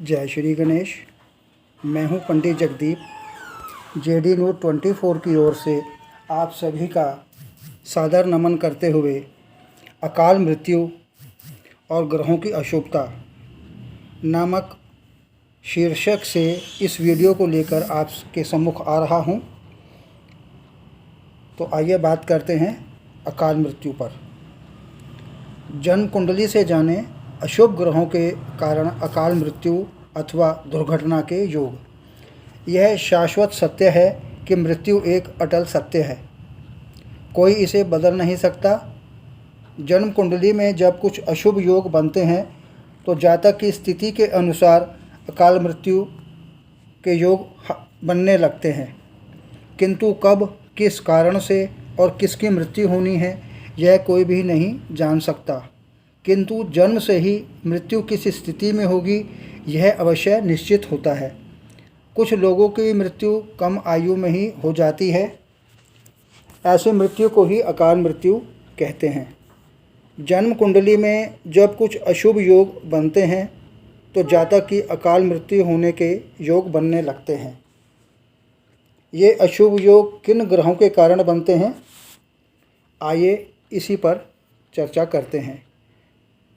जय श्री गणेश। मैं हूं पंडित जगदीप। जेडी न्यूज़ 24 की ओर से आप सभी का सादर नमन करते हुए अकाल मृत्यु और ग्रहों की अशुभता नामक शीर्षक से इस वीडियो को लेकर आपके सम्मुख आ रहा हूं। तो आइए बात करते हैं अकाल मृत्यु पर। जन्म कुंडली से जानें अशुभ ग्रहों के कारण अकाल मृत्यु अथवा दुर्घटना के योग। यह शाश्वत सत्य है कि मृत्यु एक अटल सत्य है, कोई इसे बदल नहीं सकता। जन्म कुंडली में जब कुछ अशुभ योग बनते हैं तो जातक की स्थिति के अनुसार अकाल मृत्यु के योग बनने लगते हैं, किंतु कब, किस कारण से और किसकी मृत्यु होनी है यह कोई भी नहीं जान सकता। किंतु जन्म से ही मृत्यु किस स्थिति में होगी यह अवश्य निश्चित होता है। कुछ लोगों की मृत्यु कम आयु में ही हो जाती है, ऐसे मृत्यु को ही अकाल मृत्यु कहते हैं। जन्म कुंडली में जब कुछ अशुभ योग बनते हैं तो जातक की अकाल मृत्यु होने के योग बनने लगते हैं। ये अशुभ योग किन ग्रहों के कारण बनते हैं, आइए इसी पर चर्चा करते हैं।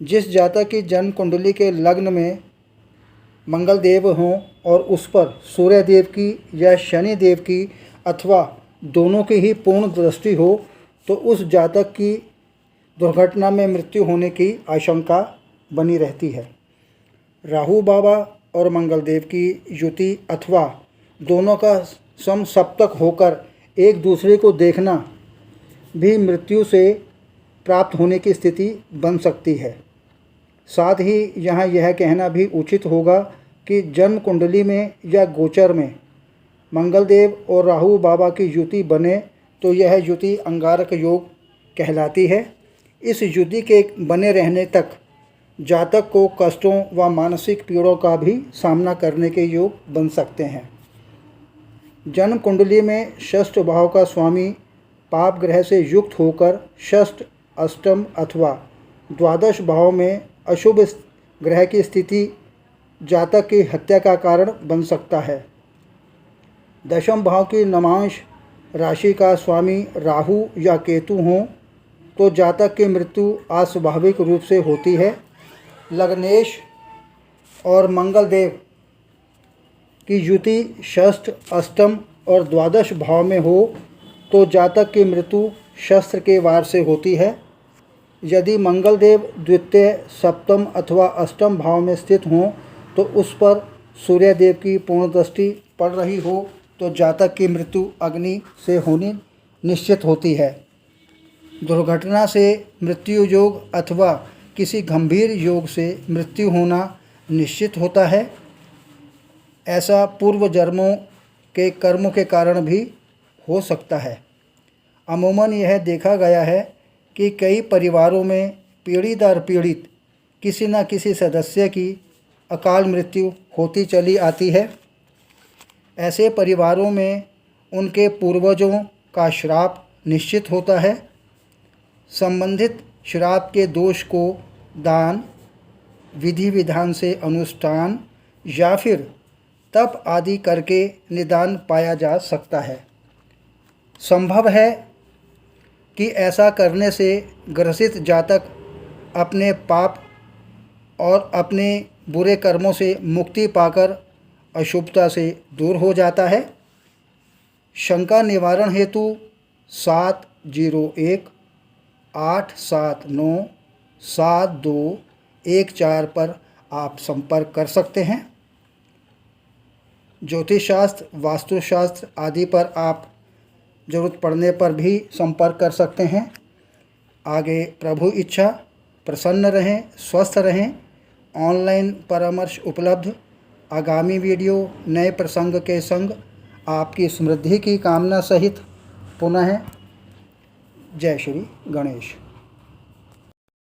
जिस जातक की जन्म कुंडली के लग्न में मंगल देव हों और उस पर सूर्य देव की या शनि देव की अथवा दोनों की ही पूर्ण दृष्टि हो तो उस जातक की दुर्घटना में मृत्यु होने की आशंका बनी रहती है। राहु बाबा और मंगल देव की युति अथवा दोनों का समसप्तक होकर एक दूसरे को देखना भी मृत्यु से प्राप्त होने की स्थिति बन सकती है। साथ ही यहाँ यह कहना भी उचित होगा कि जन्म कुंडली में या गोचर में मंगल देव और राहु बाबा की युति बने तो यह युति अंगारक योग कहलाती है। इस युति के बने रहने तक जातक को कष्टों व मानसिक पीड़ों का भी सामना करने के योग बन सकते हैं। जन्म कुंडली में षष्ठ भाव का स्वामी पाप ग्रह से युक्त होकर षष्ठ, अष्टम अथवा द्वादश भाव में अशुभ ग्रह की स्थिति जातक की हत्या का कारण बन सकता है। दशम भाव की नवांश राशि का स्वामी राहु या केतु हों तो जातक की मृत्यु अस्वाभाविक रूप से होती है। लग्नेश और मंगल देव की युति षष्ठ, अष्टम और द्वादश भाव में हो तो जातक की मृत्यु शस्त्र के वार से होती है। यदि मंगल देव द्वितीय, सप्तम अथवा अष्टम भाव में स्थित हों तो उस पर सूर्य देव की पूर्ण दृष्टि पड़ रही हो तो जातक की मृत्यु अग्नि से होनी निश्चित होती है। दुर्घटना से मृत्यु योग अथवा किसी गंभीर योग से मृत्यु होना निश्चित होता है। ऐसा पूर्व जन्मों के कर्मों के कारण भी हो सकता है। अमूमन यह देखा गया है कि कई परिवारों में पीढ़ी दर पीढ़ी किसी न किसी सदस्य की अकाल मृत्यु होती चली आती है। ऐसे परिवारों में उनके पूर्वजों का श्राप निश्चित होता है। संबंधित श्राप के दोष को दान, विधि विधान से अनुष्ठान या फिर तप आदि करके निदान पाया जा सकता है। संभव है कि ऐसा करने से ग्रसित जातक अपने पाप और अपने बुरे कर्मों से मुक्ति पाकर अशुभता से दूर हो जाता है। शंका निवारण हेतु 701 879 7214 पर आप संपर्क कर सकते हैं। ज्योतिष शास्त्र, वास्तुशास्त्र आदि पर आप ज़रूरत पड़ने पर भी संपर्क कर सकते हैं। आगे प्रभु इच्छा, प्रसन्न रहें, स्वस्थ रहें। ऑनलाइन परामर्श उपलब्ध। आगामी वीडियो नए प्रसंग के संग आपकी समृद्धि की कामना सहित पुनः। जय श्री गणेश।